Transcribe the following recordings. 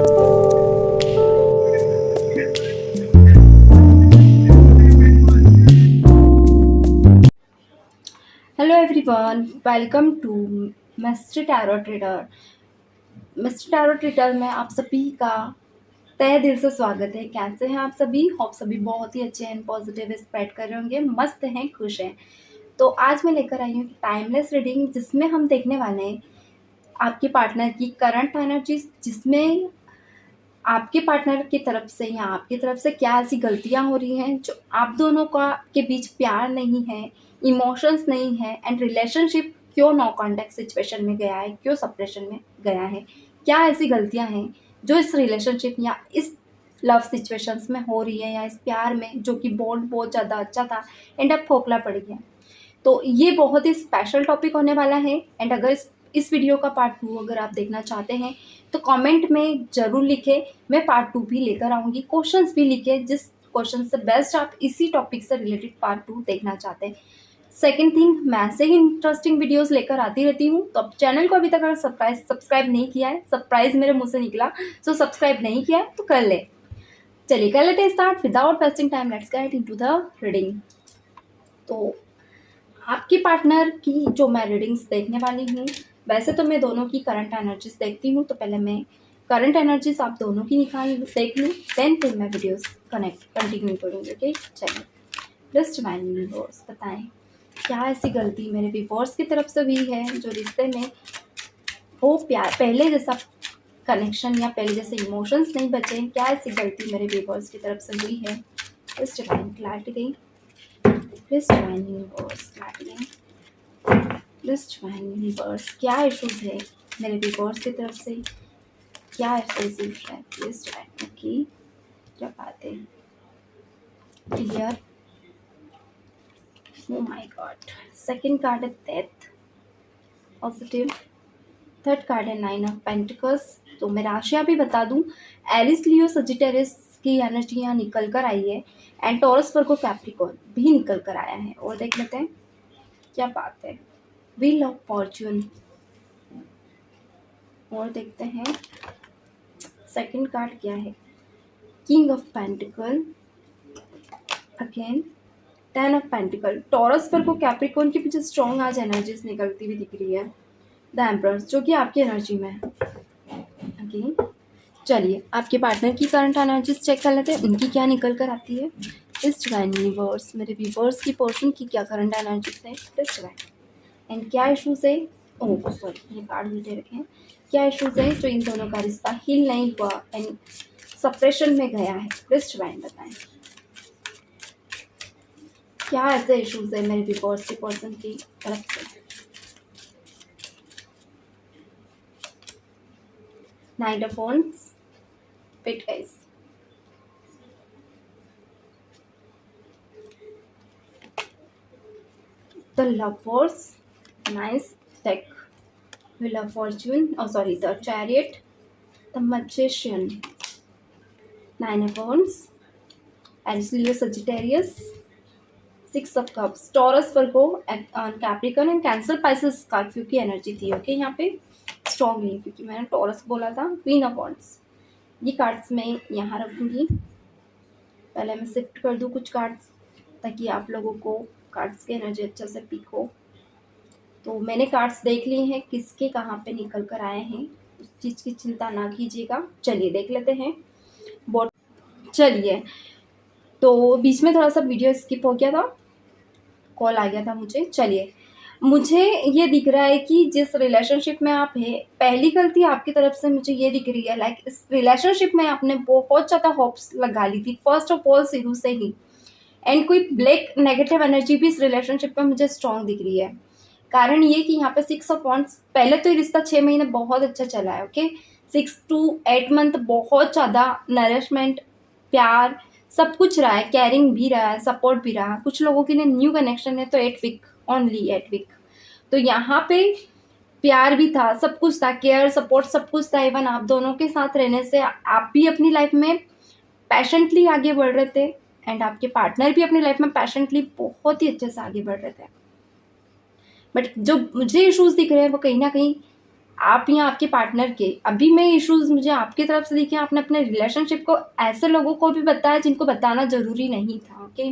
Hello everyone, welcome to mister tarot trader. Mister tarot trader में आप सभी का तहे दिल से स्वागत है। कैसे हैं आप सभी? होप सभी बहुत ही अच्छे हैं, पॉजिटिव स्प्रेड कर रहे होंगे, मस्त हैं, खुश हैं। तो आज मैं लेकर आई हूँ टाइमलेस रीडिंग, जिसमें हम देखने वाले हैं आपके पार्टनर की करंट एनर्जीज, जिसमें आपके पार्टनर की तरफ से या आपकी तरफ से क्या ऐसी गलतियां हो रही हैं जो आप दोनों का के बीच प्यार नहीं है, इमोशंस नहीं है, एंड रिलेशनशिप क्यों नो कॉन्टैक्ट सिचुएशन में गया है, क्यों सेपरेशन में गया है। क्या ऐसी गलतियां हैं जो इस रिलेशनशिप या इस लव सिचुएशंस में हो रही है, या इस प्यार में जो कि बॉन्ड बहुत ज़्यादा अच्छा था एंड अब खोखला पड़ गया। तो ये बहुत ही स्पेशल टॉपिक होने वाला है। एंड अगर इस वीडियो का पार्ट 2 अगर आप देखना चाहते हैं तो कमेंट में ज़रूर लिखें, मैं पार्ट 2 भी लेकर आऊँगी। क्वेश्चंस भी लिखें, जिस क्वेश्चन से बेस्ट आप इसी टॉपिक से रिलेटेड पार्ट 2 देखना चाहते हैं। सेकेंड थिंग, मैं ऐसे ही इंटरेस्टिंग वीडियोस लेकर आती रहती हूँ, तो अब चैनल को अभी तक अगर सब्सक्राइब नहीं किया है, सरप्राइज मेरे मुंह से निकला, सो सब्सक्राइब नहीं किया है तो कर ले। चलिए कर लेते हैं start without wasting time. Let's get into the reading. तो आपके पार्टनर की जो मैं रीडिंग्स देखने वाली हूँ, वैसे तो मैं दोनों की करंट एनर्जीज देखती हूँ, तो पहले मैं करंट एनर्जीज आप दोनों की देख लूँ, देन फिर मैं वीडियोस कंटिन्यू करूँगी। ओके, चलिए। जस्ट व्यूअर्स बताएं, क्या ऐसी गलती मेरे व्यूअर्स की तरफ से हुई है जो रिश्ते में वो प्यार पहले जैसा कनेक्शन या पहले जैसे इमोशंस नहीं बचे। क्या ऐसी गलती मेरे व्यूअर्स की तरफ से हुई है? जस्ट क्लैरिटी दें, जस्ट व्यूअर्स क्लैरिटी दें, लिस्ट यूनिवर्स। क्या इशूज है मेरे व्यूअर्स की तरफ से? क्या इशूज है? लिस्ट ओके, क्या बात है? Clear. Oh my God. Second card है डेथ, पॉजिटिव। थर्ड कार्ड है 9 ऑफ पेंटिकल्स। तो मैं राशियाँ भी बता दूं, एरिस लियो सजिटेरियस की एनर्जी यहाँ निकल कर आई है, एंड टॉरस वर्गो कैप्रिकॉर्न भी निकल कर आया है। और देख लेते हैं क्या बात है। Wheel of Fortune. और देखते हैं सेकंड कार्ड क्या है। King of pentacle, again 10 of pentacle. Taurus पर को कैप्रिकॉर्न की पीछे स्ट्रॉन्ग आज एनर्जीज निकलती हुई दिख रही है। द एम्परर्स, जो कि आपकी एनर्जी में है। अगेन चलिए आपके पार्टनर की करंट एनर्जीज चेक कर लेते हैं, उनकी क्या निकल कर आती है। इस डिवाइन यूनिवर्स, मेरे व्यूअर्स की पोर्शन की क्या करंट एनर्जीज है। इस डिवाइन एंड क्या इशूज है। ओह सॉरी, ये कार्ड मुझे रखे हैं। क्या इशूज है जो इन दोनों का रिश्ता हील नहीं हुआ एंड सप्रेशन में गया है। इस डिवाइन बताएं, क्या ऐसे इश्यूज है मेरे व्यूअर्स के पर्सन की तरफ से। Night of wands, fit guys, the lovers, nice deck, wheel of Fortune, oh sorry, the chariot, the magician, 9 of wands, Aries Leo Sagittarius, 6 of cups. Taurus Virgo, Capricorn and cancer Pisces Scorpio की energy थी। Okay, यहाँ पे strongly, क्योंकि मैंने taurus बोला था। Queen of wands, ये cards मैं यहाँ रखूँगी। पहले मैं शिफ्ट कर दूँ कुछ कार्ड्स, ताकि आप लोगों को कार्ड्स की एनर्जी अच्छे से पिक हो। तो मैंने कार्ड्स देख लिए हैं, किसके कहाँ पे निकल कर आए हैं, उस चीज़ की चिंता ना कीजिएगा। चलिए देख लेते हैं। बॉट चलिए, तो बीच में थोड़ा सा वीडियो स्किप हो गया था, कॉल आ गया था मुझे। चलिए, मुझे ये दिख रहा है कि जिस रिलेशनशिप में आप है, पहली गलती आपकी तरफ से मुझे ये दिख रही है, लाइक इस रिलेशनशिप में आपने बहुत ज़्यादा होप्स लगा ली थी फर्स्ट ऑफ ऑल शुरू से ही। एंड कोई ब्लैक नेगेटिव एनर्जी भी इस रिलेशनशिप में मुझे स्ट्रॉन्ग दिख रही है। कारण ये कि यहाँ पे 6 ऑफ वांड्स, पहले तो ये रिश्ता 6 महीने बहुत अच्छा चला है। ओके, 6 to 8 मंथ बहुत ज़्यादा नरिशमेंट, प्यार, सब कुछ रहा है, केयरिंग भी रहा है, सपोर्ट भी रहा है। कुछ लोगों के लिए न्यू कनेक्शन है तो 8 वीक, ओनली 8 वीक। तो यहाँ पे प्यार भी था, सब कुछ था, केयर सपोर्ट सब कुछ था। इवन आप दोनों के साथ रहने से आप भी अपनी लाइफ में पैशनेटली आगे बढ़ रहे थे, एंड आपके पार्टनर भी अपनी लाइफ में पैशनेटली बहुत ही अच्छे से आगे बढ़ रहे थे। बट जो मुझे इश्यूज दिख रहे हैं वो कहीं ना कहीं आप या आपके पार्टनर के अभी में इश्यूज मुझे आपकी तरफ से दिखे, आपने अपने रिलेशनशिप को ऐसे लोगों को भी बताया जिनको बताना ज़रूरी नहीं था। ओके,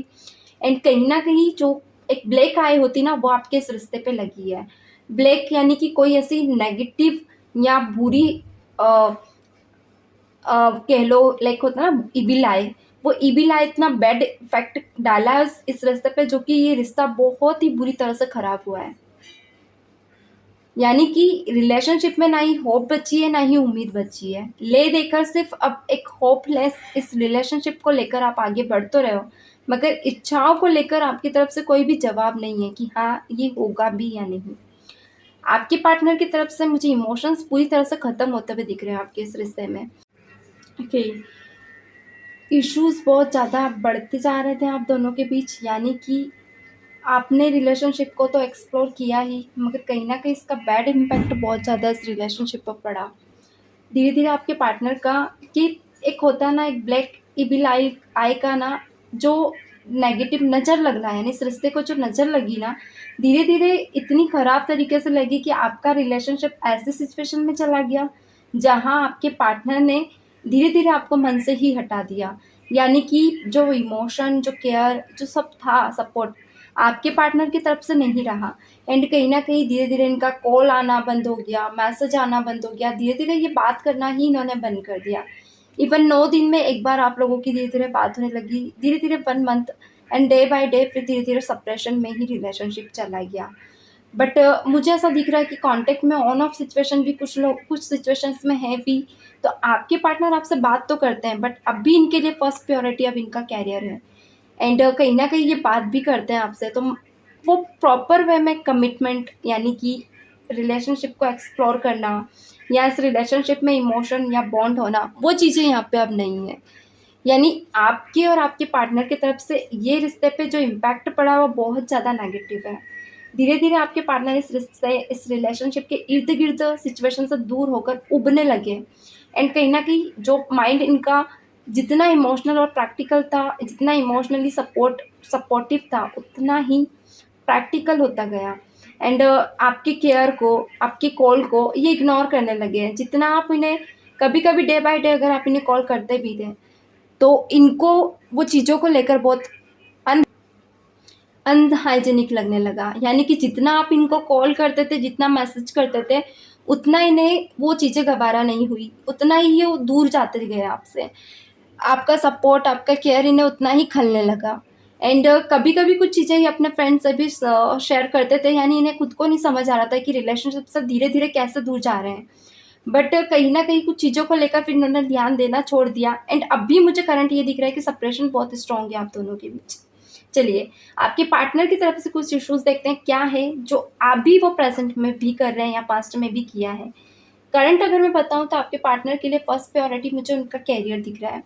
एंड कहीं ना कहीं जो एक ब्लैक आई होती ना, वो आपके इस रिश्ते पे लगी है। ब्लैक यानी कि कोई ऐसी नेगेटिव या बुरी कह लो, लाइक होता है ना इविल आई, वो इविल आई इतना बैड इफेक्ट डाला है इस रिश्ते पे, जो कि ये रिश्ता बहुत ही बुरी तरह से खराब हुआ है। यानी कि रिलेशनशिप में ना ही होप बची है, ना ही उम्मीद बची है। ले देकर सिर्फ अब एक होपलेस इस रिलेशनशिप को लेकर आप आगे बढ़ तो रहे हो, मगर इच्छाओं को लेकर आपकी तरफ से कोई भी जवाब नहीं है कि हाँ ये होगा भी या नहीं। आपके पार्टनर की तरफ से मुझे इमोशंस पूरी तरह से खत्म होते हुए दिख रहे हैं आपके इस रिश्ते में। ओके, इश्यूज बहुत ज़्यादा बढ़ते जा रहे थे आप दोनों के बीच, यानी कि आपने रिलेशनशिप को तो एक्सप्लोर किया ही, मगर कहीं ना कहीं इसका बैड इम्पैक्ट बहुत ज़्यादा इस रिलेशनशिप पर पड़ा। धीरे धीरे आपके पार्टनर का कि एक होता है ना, एक ब्लैक इविल आई आई का ना जो नेगेटिव नज़र लगना है, यानी इस रिश्ते को जो नज़र लगी ना, धीरे धीरे इतनी ख़राब तरीके से लगी कि आपका रिलेशनशिप ऐसी सिचुएशन में चला गया जहां आपके पार्टनर ने धीरे धीरे आपको मन से ही हटा दिया। यानी कि जो इमोशन, जो केयर, जो सब था, सपोर्ट आपके पार्टनर की तरफ से नहीं रहा। एंड कहीं न कहीं धीरे-धीरे इनका कॉल आना बंद हो गया, मैसेज आना बंद हो गया, धीरे-धीरे ये बात करना ही इन्होंने बंद कर दिया। इवन 9 दिन में एक बार आप लोगों की धीरे-धीरे बात होने लगी, धीरे-धीरे 1 month and day by day फिर धीरे-धीरे सेपरेशन में ही रिलेशनशिप चला गया। बट मुझे ऐसा दिख रहा है कि कॉन्टैक्ट में ऑन ऑफ सिचुएशन भी कुछ सिचुएशंस में है भी। तो आपके पार्टनर आपसे बात तो करते हैं, बट अब भी इनके लिए फर्स्ट प्रायोरिटी अब इनका करियर है। एंड कहीं न कहीं ये बात भी करते हैं आपसे, तो वो प्रॉपर वे में कमिटमेंट, यानी कि रिलेशनशिप को एक्सप्लोर करना या इस रिलेशनशिप में इमोशन या बॉन्ड होना, वो चीज़ें यहाँ पे अब नहीं है। यानी आपके और आपके पार्टनर की तरफ से ये रिश्ते पे जो इम्पैक्ट पड़ा है वो बहुत ज़्यादा नेगेटिव है। धीरे-धीरे आपके पार्टनर इस रिश्ते, इस रिलेशनशिप के इर्द-गिर्द सिचुएशन से दूर होकर उबने लगे। एंड कहीं न कहीं जो माइंड इनका जितना इमोशनल और प्रैक्टिकल था, जितना इमोशनली सपोर्टिव था, उतना ही प्रैक्टिकल होता गया। एंड आपकी केयर को, आपकी कॉल को ये इग्नोर करने लगे हैं। जितना आप इन्हें कभी-कभी डे बाय डे अगर आप इन्हें कॉल करते भी थे, तो इनको वो चीज़ों को लेकर बहुत अनहाइजीनिक लगने लगा। यानी कि जितना आप इनको कॉल करते थे, जितना मैसेज करते थे, उतना इन्हें वो चीज़ें गवारा नहीं हुई, उतना ही ये दूर जाते गए आपसे। आपका सपोर्ट, आपका केयर इन्हें उतना ही खलने लगा। एंड कभी-कभी कुछ चीज़ें ये अपने फ्रेंड से भी शेयर करते थे, यानी इन्हें खुद को नहीं समझ आ रहा था कि रिलेशनशिप से धीरे-धीरे कैसे दूर जा रहे हैं। बट कहीं न कहीं कुछ चीज़ों को लेकर फिर इन्होंने ध्यान देना छोड़ दिया। एंड अब भी मुझे करंट ये दिख रहा है कि सेपरेशन बहुत स्ट्रॉन्ग है आप दोनों के बीच। चलिए, आपके पार्टनर की तरफ से कुछ इश्यूज़ देखते हैं, क्या है जो अभी वो प्रेज़ेंट में भी कर रहे हैं या पास्ट में भी किया है। करंट अगर मैं बताऊँ तो आपके पार्टनर के लिए फर्स्ट प्रायोरिटी मुझे उनका करियर दिख रहा है।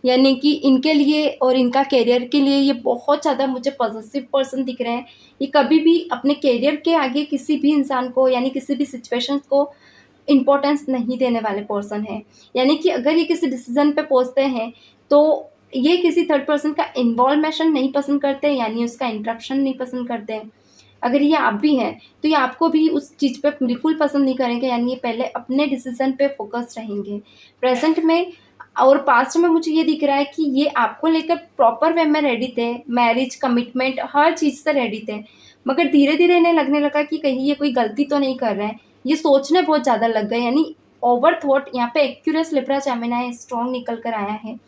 यानी कि इनके लिए और इनका करियर के लिए ये बहुत ज़्यादा मुझे पॉजिटिव पर्सन दिख रहे हैं। ये कभी भी अपने करियर के आगे किसी भी इंसान को, यानी किसी भी सिचुएशन को इम्पोर्टेंस नहीं देने वाले पर्सन हैं। यानी कि अगर ये किसी डिसीज़न पे पहुँचते हैं, तो ये किसी थर्ड पर्सन का इन्वॉल्वेशन नहीं पसंद करते, यानी उसका इंटरप्शन नहीं पसंद करते हैं। अगर ये आप भी हैं, तो ये आपको भी उस चीज़ पे बिल्कुल पसंद नहीं करेंगे, यानी ये पहले अपने डिसीज़न पे फ़ोकस्ड रहेंगे। प्रेज़ेंट में और पास्ट में मुझे ये दिख रहा है कि ये आपको लेकर प्रॉपर वे में रेडी थे, मैरिज, कमिटमेंट, हर चीज़ से रेडी थे। मगर धीरे-धीरे इन्हें लगने लगा कि कहीं ये कोई गलती तो नहीं कर रहे हैं। ये सोचने बहुत ज़्यादा लग गए, यानी ओवर थॉट, यहाँ पे एक्यूरियस लिब्रा जेमिनी स्ट्रॉन्ग निकल कर आया है।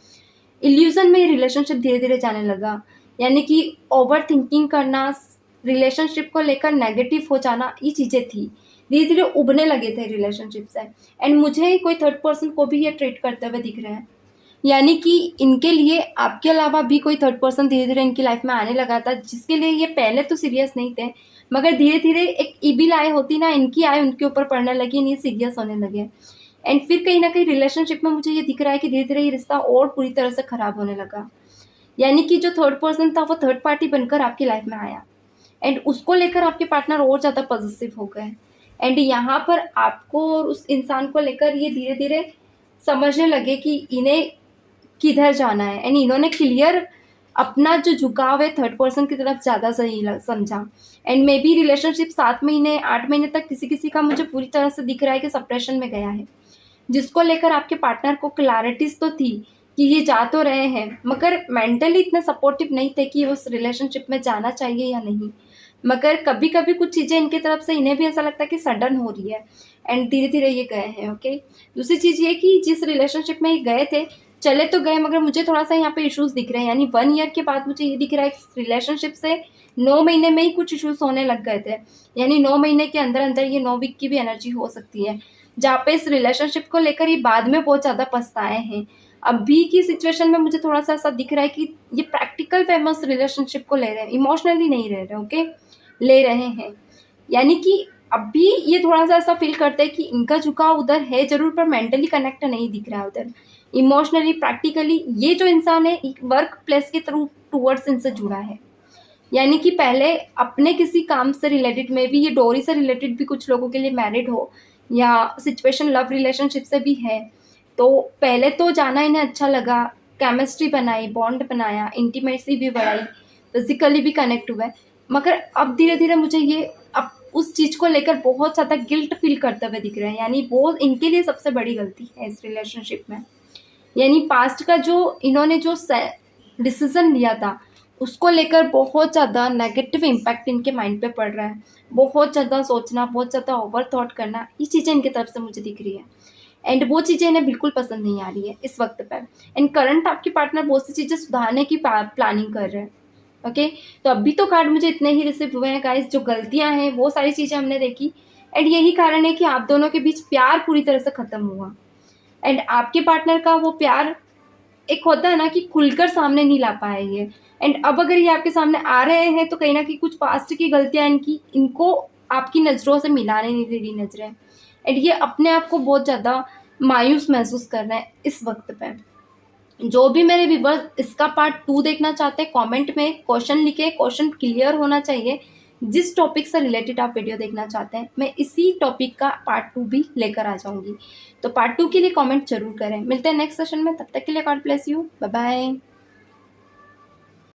इल्यूज़न में ये रिलेशनशिप धीरे-धीरे जाने लगा, यानी कि ओवर थिंकिंग करना, रिलेशनशिप को लेकर नेगेटिव हो जाना, ये चीज़ें थी। धीरे-धीरे उबने लगे थे रिलेशनशिप से। एंड मुझे कोई थर्ड पर्सन को भी ये ट्रीट करते हुए दिख रहे हैं। यानी कि इनके लिए आपके अलावा भी कोई थर्ड पर्सन धीरे-धीरे इनकी लाइफ में आने लगा था, जिसके लिए ये पहले तो सीरियस नहीं थे, मगर धीरे-धीरे एक इविल आई होती ना, इनकी आई उनके ऊपर पड़ने लगी, ये सीरियस होने लगे। एंड फिर कहीं न कहीं रिलेशनशिप में मुझे ये दिख रहा है कि धीरे-धीरे ये रिश्ता और पूरी तरह से खराब होने लगा। यानी कि जो थर्ड पर्सन था वो थर्ड पार्टी बनकर आपकी लाइफ में आया, एंड उसको लेकर आपके पार्टनर और ज़्यादा पॉसेसिव हो गए। एंड यहाँ पर आपको और उस इंसान को लेकर ये धीरे-धीरे समझने लगे कि इन्हें किधर जाना है। एंड इन्होंने क्लियर अपना जो झुकाव है थर्ड पर्सन की तरफ ज़्यादा सही समझा। एंड मे बी रिलेशनशिप 7 महीने 8 महीने तक किसी किसी का मुझे पूरी तरह से दिख रहा है कि सप्रेशन में गया है, जिसको लेकर आपके पार्टनर को क्लैरिटीज तो थी कि ये जा तो रहे हैं, मगर मेंटली इतने सपोर्टिव नहीं थे कि उस रिलेशनशिप में जाना चाहिए या नहीं। मगर कभी कभी कुछ चीज़ें इनकी तरफ से इन्हें भी ऐसा लगता है कि सडन हो रही है, एंड धीरे धीरे ये गए हैं। ओके, दूसरी चीज़ ये कि जिस रिलेशनशिप में ये गए थे, चले तो गए, मगर मुझे थोड़ा सा यहाँ पे इश्यूज दिख रहे हैं। यानी 1 ईयर के बाद मुझे ये दिख रहा है कि रिलेशनशिप से 9 महीने में ही कुछ इश्यूज होने लग गए थे। यानी 9 महीने के अंदर अंदर ये 9 वीक की भी एनर्जी हो सकती है, जहाँ पे इस रिलेशनशिप को लेकर ये बाद में बहुत ज़्यादा पछताए हैं। अभी की सिचुएशन में मुझे थोड़ा सा ऐसा दिख रहा है कि ये प्रैक्टिकल फेमस रिलेशनशिप को ले रहे हैं, इमोशनली नहीं रह रहे। ओके, ले रहे हैं। यानी कि अभी ये थोड़ा सा ऐसा फील करते हैं कि इनका झुकाव उधर है जरूर, पर मेंटली कनेक्ट नहीं दिख रहा है उधर। इमोशनली प्रैक्टिकली ये जो इंसान है वर्क प्लेस के थ्रू टूवर्ड्स इनसे जुड़ा है। यानी कि पहले अपने किसी काम से रिलेटेड में भी, ये डोरी से रिलेटेड भी कुछ लोगों के लिए मैरिड हो या सिचुएशन लव रिलेशनशिप से भी है, तो पहले तो जाना इन्हें अच्छा लगा, केमिस्ट्री बनाई, बॉन्ड बनाया, इंटीमेसी भी बढ़ाई, फिजिकली भी कनेक्ट हुए। मगर अब धीरे धीरे मुझे ये अब उस चीज़ को लेकर बहुत ज़्यादा गिल्ट फील करते हुए दिख रहे हैं। यानी वो इनके लिए सबसे बड़ी गलती है इस रिलेशनशिप में। यानी पास्ट का जो इन्होंने जो डिसीजन लिया था, उसको लेकर बहुत ज़्यादा नेगेटिव इम्पैक्ट इनके माइंड पे पड़ रहा है। बहुत ज़्यादा सोचना, बहुत ज़्यादा ओवर थॉट करना, ये चीज़ें इनकी तरफ से मुझे दिख रही है। एंड वो चीज़ें इन्हें बिल्कुल पसंद नहीं आ रही है इस वक्त पर। एंड करंट आपकी पार्टनर बहुत सी चीज़ें सुधारने की प्लानिंग कर रहे हैं। ओके, तो अभी तो कार्ड मुझे इतने ही रिसीव हुए हैं गाइस। जो गलतियां हैं वो सारी चीज़ें हमने देखी, एंड यही कारण है कि आप दोनों के बीच प्यार पूरी तरह से ख़त्म हुआ। एंड आपके पार्टनर का वो प्यार एक होता है ना कि खुलकर सामने नहीं ला पाए ये। एंड अब अगर ये आपके सामने आ रहे हैं तो कहीं ना कहीं कुछ पास्ट की गलतियां इनको आपकी नज़रों से मिलाने नहीं दे रही नजरें। एंड ये अपने आप को बहुत ज़्यादा मायूस महसूस कर रहे हैं इस वक्त पे। जो भी मेरे व्यूवर्स इसका पार्ट 2 देखना चाहते हैं, कमेंट में क्वेश्चन लिखे, क्वेश्चन क्लियर होना चाहिए। जिस टॉपिक से रिलेटेड आप वीडियो देखना चाहते हैं, मैं इसी टॉपिक का पार्ट 2 भी लेकर आ जाऊंगी। तो पार्ट 2 के लिए कमेंट जरूर करें। मिलते हैं नेक्स्ट सेशन में, तब तक के लिए God bless you, bye bye.